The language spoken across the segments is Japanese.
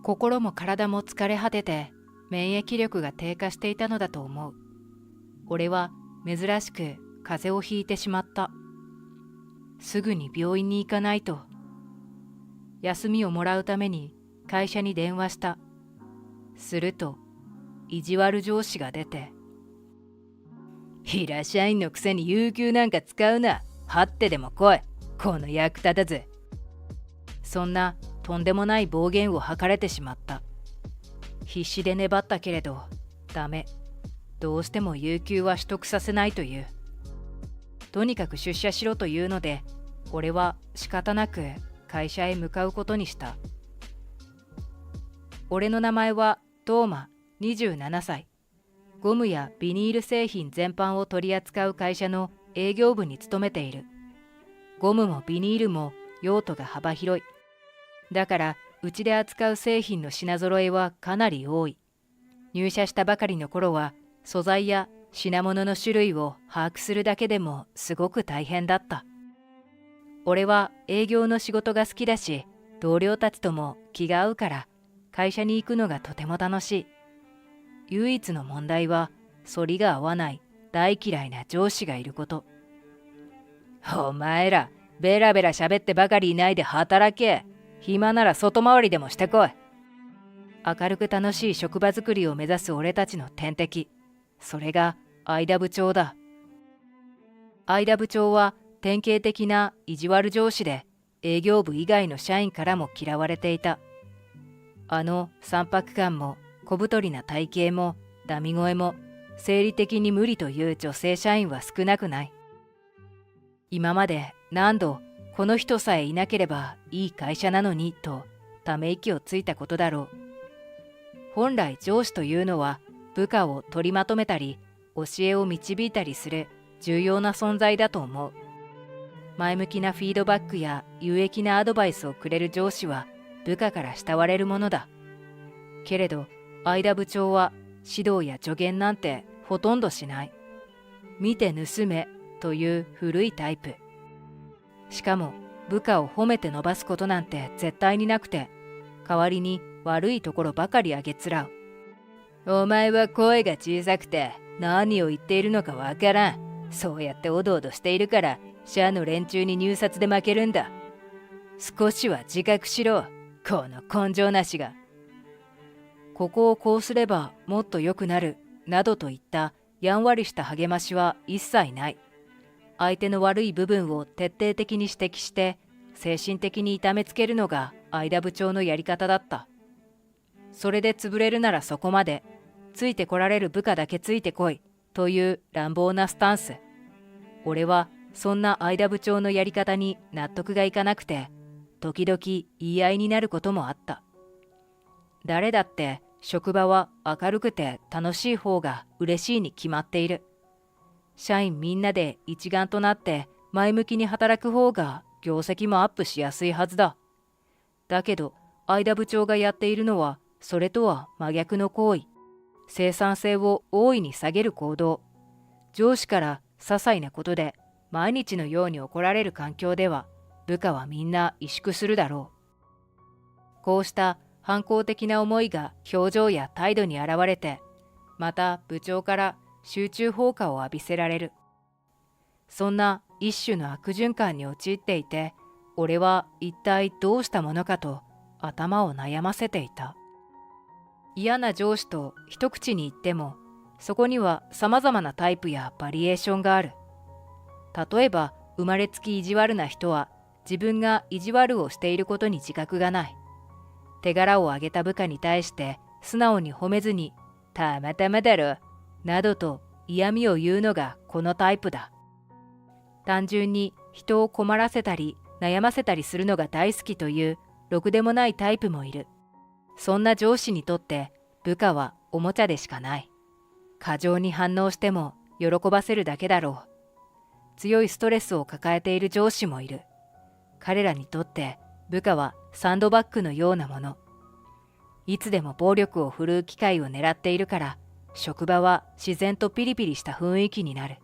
心も体も疲れ果てて免疫力が低下していたのだと思う。俺は珍しく風邪をひいてしまった。すぐに病院に行かないと。休みをもらうために会社に電話した。すると意地悪上司が出て、平社員のくせに有給なんか使うな。はってでも来い。この役立たず。そんなとんでもない暴言を吐かれてしまった。必死で粘ったけれどダメ。どうしても有給は取得させないという。とにかく出社しろというので、俺は仕方なく会社へ向かうことにした。俺の名前はトーマ、27歳。ゴムやビニール製品全般を取り扱う会社の営業部に勤めている。ゴムもビニールも用途が幅広い。だからうちで扱う製品の品揃えはかなり多い。入社したばかりの頃は素材や品物の種類を把握するだけでもすごく大変だった。俺は営業の仕事が好きだし、同僚たちとも気が合うから会社に行くのがとても楽しい。唯一の問題は反りが合わない大嫌いな上司がいること。お前らベラベラ喋ってばかりいないで働け。暇なら外回りでもしてこい。明るく楽しい職場作りを目指す俺たちの天敵、それが相田部長だ。相田部長は典型的な意地悪上司で、営業部以外の社員からも嫌われていた。三白感も小太りな体型もダミ声も生理的に無理という女性社員は少なくない。今まで何度この人さえいなければいい会社なのにとため息をついたことだろう。本来上司というのは部下を取りまとめたり教えを導いたりする重要な存在だと思う。前向きなフィードバックや有益なアドバイスをくれる上司は部下から慕われるものだ。けれど相田部長は指導や助言なんてほとんどしない。見て盗めという古いタイプ。しかも部下を褒めて伸ばすことなんて絶対になくて、代わりに悪いところばかりあげつらう。お前は声が小さくて何を言っているのかわからん。そうやっておどおどしているから社の連中に入札で負けるんだ。少しは自覚しろ、この根性なしが。ここをこうすればもっと良くなるなどといったやんわりした励ましは一切ない。相手の悪い部分を徹底的に指摘して精神的に痛めつけるのが相田部長のやり方だった。それで潰れるならそこまで、ついてこられる部下だけついてこいという乱暴なスタンス。俺はそんな相田部長のやり方に納得がいかなくて、時々言い合いになることもあった。誰だって職場は明るくて楽しい方が嬉しいに決まっている。社員みんなで一丸となって前向きに働く方が業績もアップしやすいはずだ。だけど相田部長がやっているのはそれとは真逆の行為。生産性を大いに下げる行動。上司から些細なことで毎日のように怒られる環境では部下はみんな萎縮するだろう。こうした反抗的な思いが表情や態度に現れて、また部長から集中放火を浴びせられる。そんな一種の悪循環に陥っていて、俺は一体どうしたものかと頭を悩ませていた。嫌な上司と一口に言っても、そこには様々なタイプやバリエーションがある。例えば生まれつき意地悪な人は自分が意地悪をしていることに自覚がない。手柄を挙げた部下に対して素直に褒めずにたまたまだろなどと嫌味を言うのがこのタイプだ。単純に人を困らせたり悩ませたりするのが大好きというろくでもないタイプもいる。そんな上司にとって部下はおもちゃでしかない。過剰に反応しても喜ばせるだけだろう。強いストレスを抱えている上司もいる。彼らにとって部下はサンドバッグのようなもの。いつでも暴力を振るう機会を狙っているから、職場は自然とピリピリした雰囲気になる。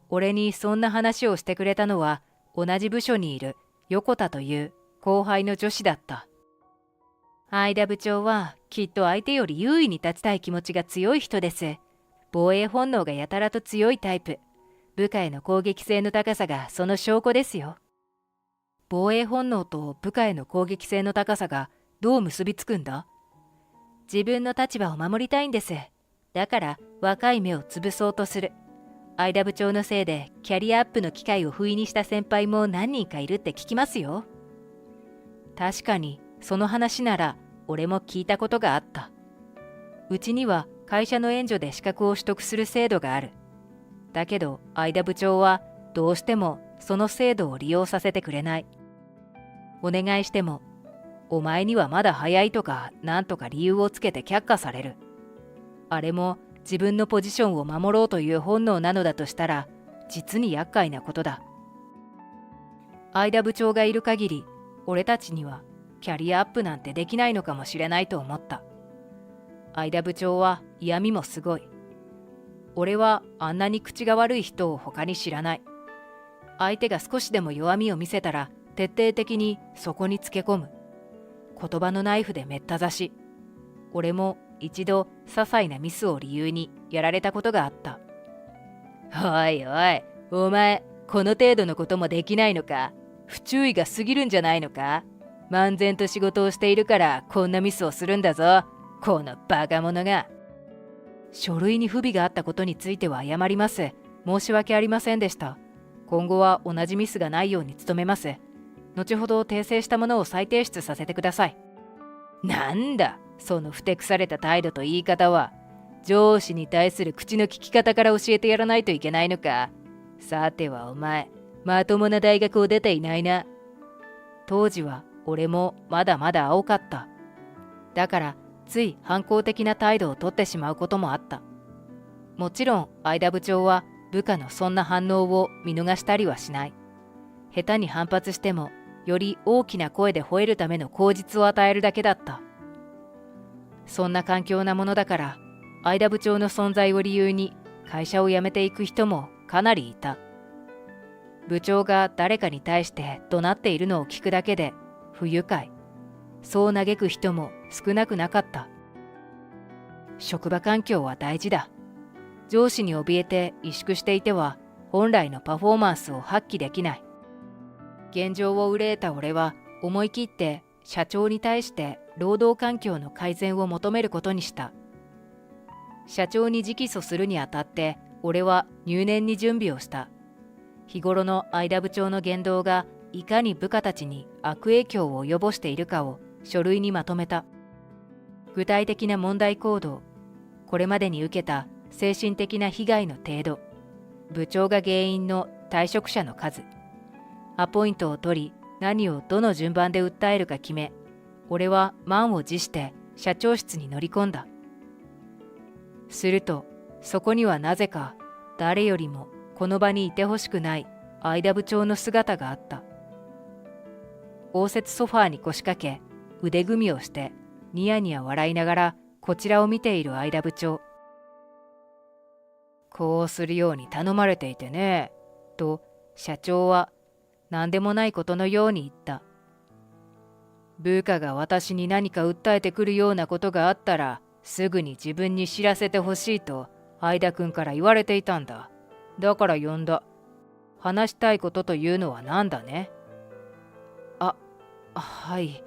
俺にそんな話をしてくれたのは、同じ部署にいる横田という後輩の女子だった。相田部長はきっと相手より優位に立ちたい気持ちが強い人です。防衛本能がやたらと強いタイプ。部下への攻撃性の高さがその証拠ですよ。防衛本能と部下への攻撃性の高さがどう結びつくんだ？自分の立場を守りたいんです。だから若い芽を潰そうとする。相田部長のせいでキャリアアップの機会を不意にした先輩も何人かいるって聞きますよ。確かにその話なら俺も聞いたことがあった。うちには会社の援助で資格を取得する制度がある。だけど相田部長はどうしてもその制度を利用させてくれない。お願いしても、お前にはまだ早いとかなんとか理由をつけて却下される。あれも自分のポジションを守ろうという本能なのだとしたら、実に厄介なことだ。相田部長がいる限り、俺たちにはキャリアアップなんてできないのかもしれないと思った。相田部長は嫌味もすごい。俺はあんなに口が悪い人を他に知らない。相手が少しでも弱みを見せたら徹底的にそこにつけ込む。言葉のナイフでめった刺し。俺も一度些細なミスを理由にやられたことがあった。おいおい、お前この程度のこともできないのか？不注意が過ぎるんじゃないのか？漫然と仕事をしているからこんなミスをするんだぞ、このバカ者が。書類に不備があったことについては謝ります。申し訳ありませんでした。今後は同じミスがないように努めます。後ほど訂正したものを再提出させてください。なんだそのふてくされた態度と言い方は。上司に対する口の利き方から教えてやらないといけないのか。さてはお前、まともな大学を出ていないな。当時は俺もまだまだ青かった。だからつい反抗的な態度をとってしまうこともあった。もちろん相田部長は部下のそんな反応を見逃したりはしない。下手に反発してもより大きな声で吠えるための口実を与えるだけだった。そんな環境なものだから相田部長の存在を理由に会社を辞めていく人もかなりいた。部長が誰かに対して怒鳴っているのを聞くだけで不愉快、そう嘆く人も少なくなかった。職場環境は大事だ。上司に怯えて萎縮していては本来のパフォーマンスを発揮できない。現状を憂えた俺は思い切って社長に対して労働環境の改善を求めることにした。社長に直訴するにあたって俺は入念に準備をした。日頃の相田部長の言動がいかに部下たちに悪影響を及ぼしているかを書類にまとめた。具体的な問題行動、これまでに受けた精神的な被害の程度、部長が原因の退職者の数、アポイントを取り何をどの順番で訴えるか決め、俺は満を持して社長室に乗り込んだ。するとそこにはなぜか誰よりもこの場にいてほしくない相田部長の姿があった。応接ソファーに腰掛け腕組みをしてニヤニヤ笑いながらこちらを見ている相田部長。こうするように頼まれていてね、と社長は何でもないことのように言った。部下が私に何か訴えてくるようなことがあったらすぐに自分に知らせてほしいと相田君から言われていたんだ。だから呼んだ。話したいことというのは何だね。はい、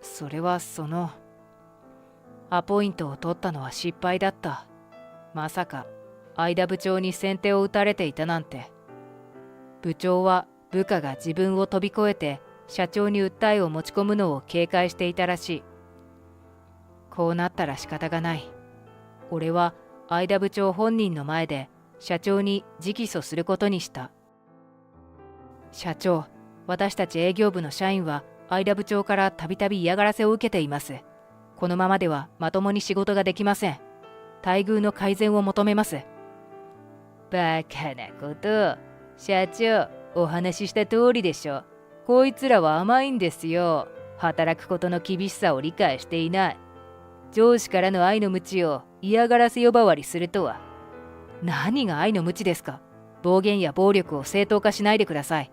それはアポイントを取ったのは失敗だった。まさか相田部長に先手を打たれていたなんて。部長は部下が自分を飛び越えて社長に訴えを持ち込むのを警戒していたらしい。こうなったら仕方がない。俺は相田部長本人の前で社長に直訴することにした。社長、私たち営業部の社員は相田部長からたびたび嫌がらせを受けています。このままではまともに仕事ができません。待遇の改善を求めます。バカなこと。社長、お話しした通りでしょ。こいつらは甘いんですよ。働くことの厳しさを理解していない。上司からの愛の鞭を嫌がらせ呼ばわりするとは。何が愛の鞭ですか。暴言や暴力を正当化しないでください。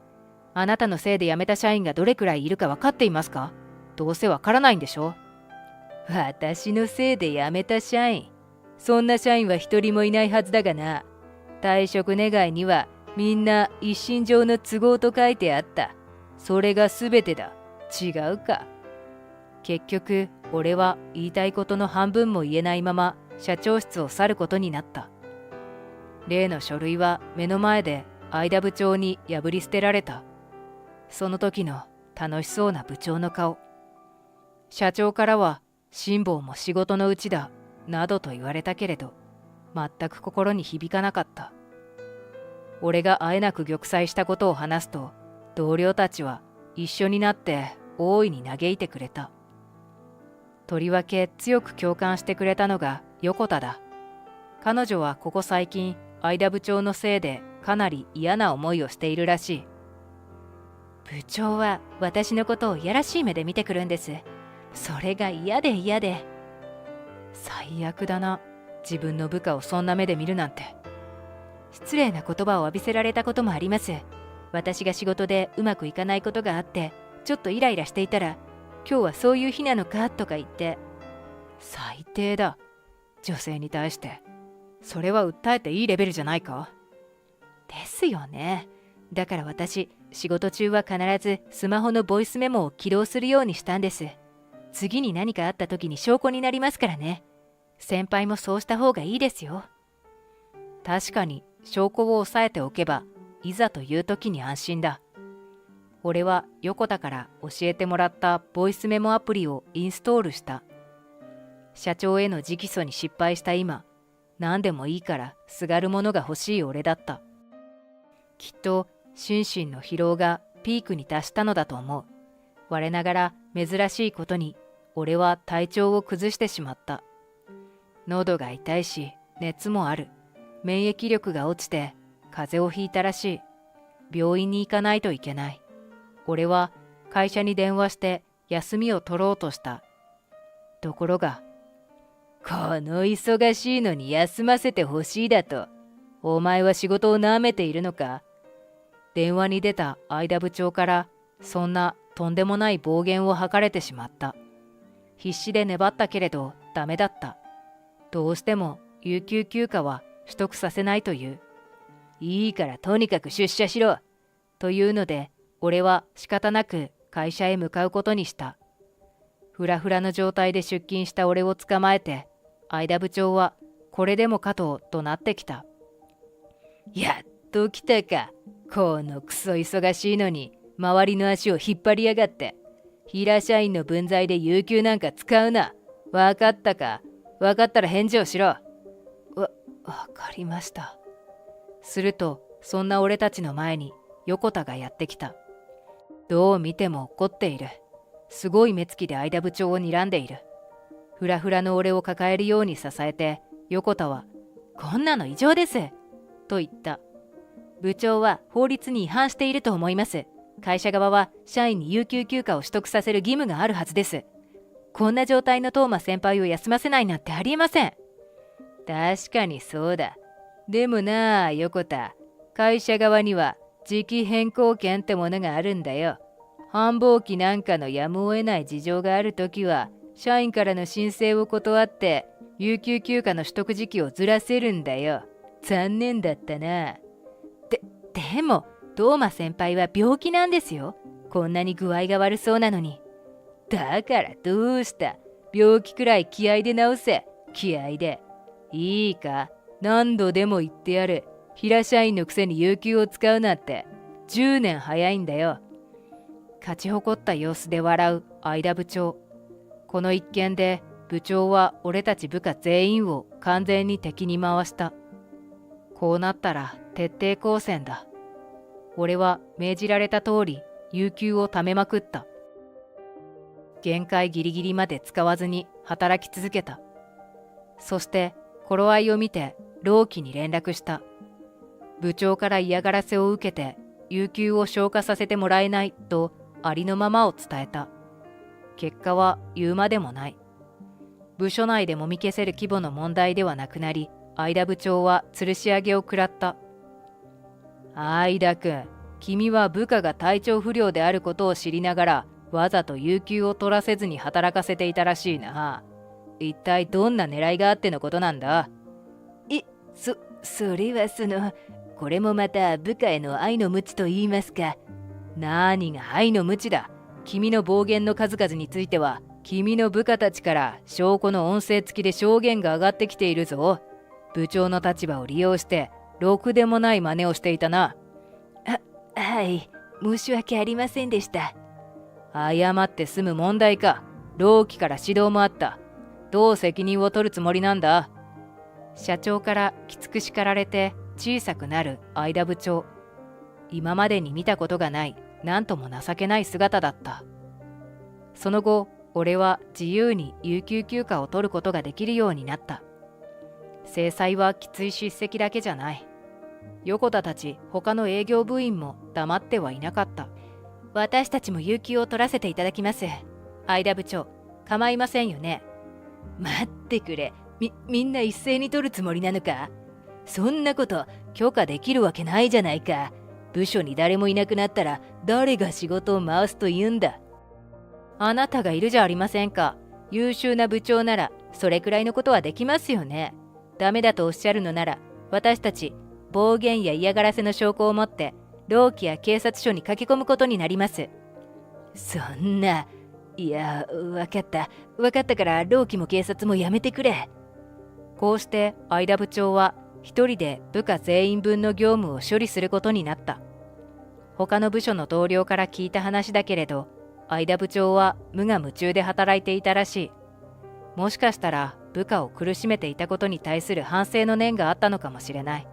あなたのせいで辞めた社員がどれくらいいるか分かっていますか。どうせ分からないんでしょ。私のせいで辞めた社員。そんな社員は一人もいないはずだがな。退職願にはみんな一身上の都合と書いてあった。それが全てだ。違うか。結局、俺は言いたいことの半分も言えないまま社長室を去ることになった。例の書類は目の前で相田部長に破り捨てられた。その時の楽しそうな部長の顔。社長からは辛抱も仕事のうちだなどと言われたけれど、全く心に響かなかった。俺があえなく玉砕したことを話すと、同僚たちは一緒になって大いに嘆いてくれた。とりわけ強く共感してくれたのが横田だ。彼女はここ最近相田部長のせいでかなり嫌な思いをしているらしい。部長は私のことをいやらしい目で見てくるんです。それが嫌で嫌で。最悪だな。自分の部下をそんな目で見るなんて。失礼な言葉を浴びせられたこともあります。私が仕事でうまくいかないことがあってちょっとイライラしていたら、今日はそういう日なのかとか言って。最低だ。女性に対して。それは訴えていいレベルじゃないか。ですよね。だから私、仕事中は必ずスマホのボイスメモを起動するようにしたんです。次に何かあった時に証拠になりますからね。先輩もそうした方がいいですよ。確かに証拠を押さえておけば、いざという時に安心だ。俺は横田から教えてもらったボイスメモアプリをインストールした。社長への直訴に失敗した今、何でもいいからすがるものが欲しい俺だった。きっと心身の疲労がピークに達したのだと思う。我ながら珍しいことに俺は体調を崩してしまった。喉が痛いし熱もある。免疫力が落ちて風邪をひいたらしい。病院に行かないといけない。俺は会社に電話して休みを取ろうとした。ところが、この忙しいのに休ませてほしいだと。お前は仕事をなめているのか。電話に出た相田部長からそんなとんでもない暴言を吐かれてしまった。必死で粘ったけれどダメだった。どうしても有給休暇は取得させないという。いいからとにかく出社しろというので、俺は仕方なく会社へ向かうことにした。フラフラの状態で出勤した俺を捕まえて、相田部長はこれでもかと怒鳴ってきた。やっと来たか。このクソ忙しいのに周りの足を引っ張りやがって。平社員の分際で有給なんか使うな。わかったか。わかったら返事をしろ。わかりました。するとそんな俺たちの前に横田がやってきた。どう見ても怒っている。すごい目つきで相田部長を睨んでいる。フラフラの俺を抱えるように支えて、横田はこんなの異常ですと言った。部長は法律に違反していると思います。会社側は社員に有給休暇を取得させる義務があるはずです。こんな状態の東間先輩を休ませないなんてありえません。確かにそうだ。でもなあ横田、会社側には時期変更権ってものがあるんだよ。繁忙期なんかのやむを得ない事情があるときは、社員からの申請を断って有給休暇の取得時期をずらせるんだよ。残念だったな。でも東間先輩は病気なんですよ。こんなに具合が悪そうなのに。だからどうした。病気くらい気合で治せ。気合で。いいか、何度でも言ってやる。平社員のくせに有給を使うなんて10年早いんだよ。勝ち誇った様子で笑う相田部長。この一件で部長は俺たち部下全員を完全に敵に回した。こうなったら徹底抗戦だ。俺は命じられた通り有給を貯めまくった。限界ギリギリまで使わずに働き続けた。そして頃合いを見て労基に連絡した。部長から嫌がらせを受けて有給を消化させてもらえないとありのままを伝えた。結果は言うまでもない。部署内でもみ消せる規模の問題ではなくなり、相田部長は吊るし上げを食らった。相田君、君は部下が体調不良であることを知りながら、わざと有給を取らせずに働かせていたらしいな。一体どんな狙いがあってのことなんだ？それはこれもまた部下への愛の無知と言いますか。何が愛の無知だ。君の暴言の数々については、君の部下たちから証拠の音声付きで証言が上がってきているぞ。部長の立場を利用して、ろくでもない真似をしていたな。はい、申し訳ありませんでした。謝って済む問題か。老期から指導もあった。どう責任を取るつもりなんだ？社長からきつく叱られて小さくなる相田部長。今までに見たことがない、なんとも情けない姿だった。その後、俺は自由に有給休暇を取ることができるようになった。制裁はきつい叱責だけじゃない。横田たち他の営業部員も黙ってはいなかった。私たちも有給を取らせていただきます。相田部長、構いませんよね。待ってくれ。みんな一斉に取るつもりなのか？そんなこと許可できるわけないじゃないか。部署に誰もいなくなったら誰が仕事を回すと言うんだ。あなたがいるじゃありませんか。優秀な部長ならそれくらいのことはできますよね。ダメだとおっしゃるのなら、私たち暴言や嫌がらせの証拠を持って労基や警察署に駆け込むことになります。そんな、いや、わかったから労基も警察もやめてくれ。こうして相田部長は一人で部下全員分の業務を処理することになった。他の部署の同僚から聞いた話だけれど、相田部長は無我夢中で働いていたらしい。もしかしたら部下を苦しめていたことに対する反省の念があったのかもしれない。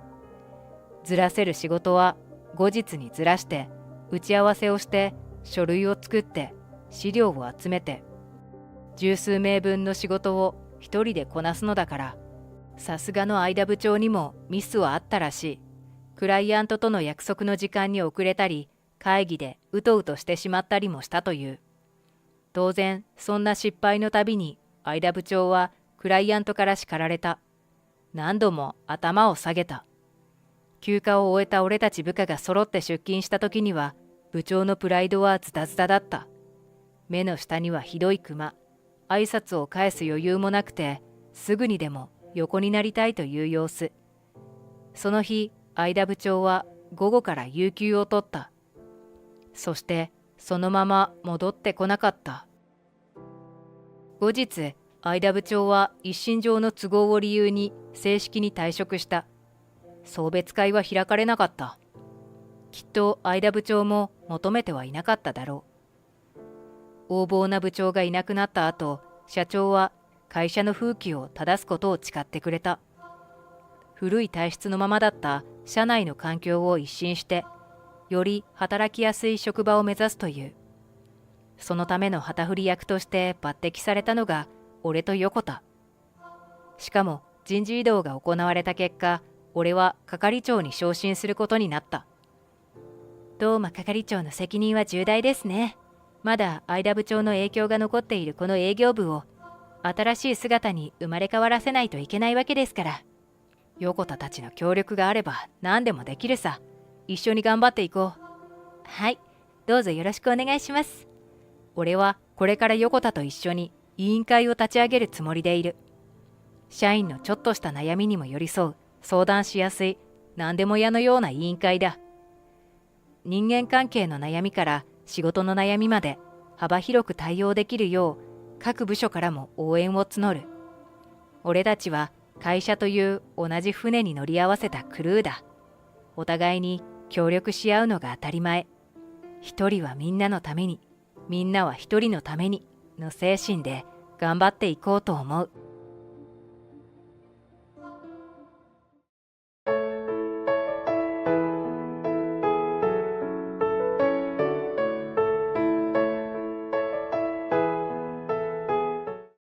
ずらせる仕事は後日にずらして、打ち合わせをして書類を作って資料を集めて、十数名分の仕事を一人でこなすのだから。さすがの相田部長にもミスはあったらしい。クライアントとの約束の時間に遅れたり、会議でうとうとしてしまったりもしたという。当然、そんな失敗のたびに相田部長はクライアントから叱られた。何度も頭を下げた。休暇を終えた俺たち部下が揃って出勤した時には、部長のプライドはズタズタだった。目の下にはひどいクマ。挨拶を返す余裕もなくて、すぐにでも横になりたいという様子。その日、相田部長は午後から有給を取った。そしてそのまま戻ってこなかった。後日、相田部長は一身上の都合を理由に正式に退職した。送別会は開かれなかった。きっと相田部長も求めてはいなかっただろう。横暴な部長がいなくなった後、社長は会社の風紀を正すことを誓ってくれた。古い体質のままだった社内の環境を一新して、より働きやすい職場を目指すという。そのための旗振り役として抜擢されたのが俺と横田。しかも人事異動が行われた結果、俺は係長に昇進することになった。東間係長の責任は重大ですね。まだ相田部長の影響が残っているこの営業部を新しい姿に生まれ変わらせないといけないわけですから。横田たちの協力があれば何でもできるさ。一緒に頑張っていこう。はい、どうぞよろしくお願いします。俺はこれから横田と一緒に委員会を立ち上げるつもりでいる。社員のちょっとした悩みにも寄り添う、相談しやすい、何でも屋のような委員会だ。人間関係の悩みから仕事の悩みまで幅広く対応できるよう、各部署からも応援を募る。俺たちは会社という同じ船に乗り合わせたクルーだ。お互いに協力し合うのが当たり前。一人はみんなのために、みんなは一人のためにの精神で頑張っていこうと思う。